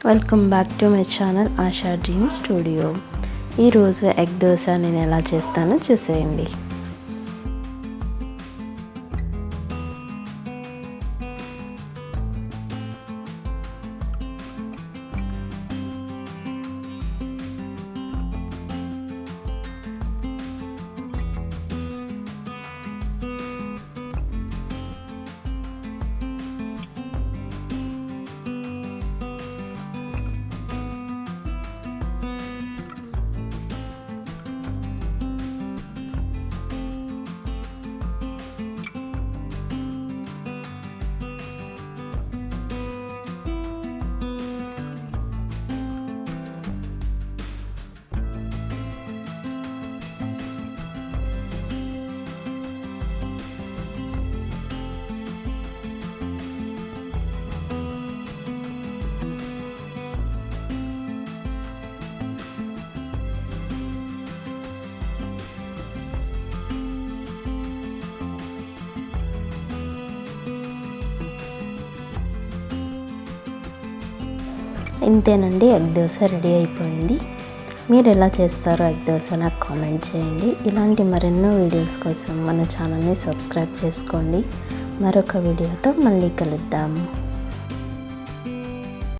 Welcome back to my channel ASHA dream studio. ఈరోజు egg dosa నేను ఎలా చేస్తానో చూసేయండి. ఇంతేనండి, ఎగ్ దోశ రెడీ అయిపోయింది. మీరు ఎలా చేస్తారో ఎగ్ దోశ నాకు కామెంట్ చేయండి. ఇలాంటి మరెన్నో వీడియోస్ కోసం మన ఛానల్ని సబ్స్క్రైబ్ చేసుకోండి. మరొక వీడియోతో మళ్ళీ కలుద్దాము.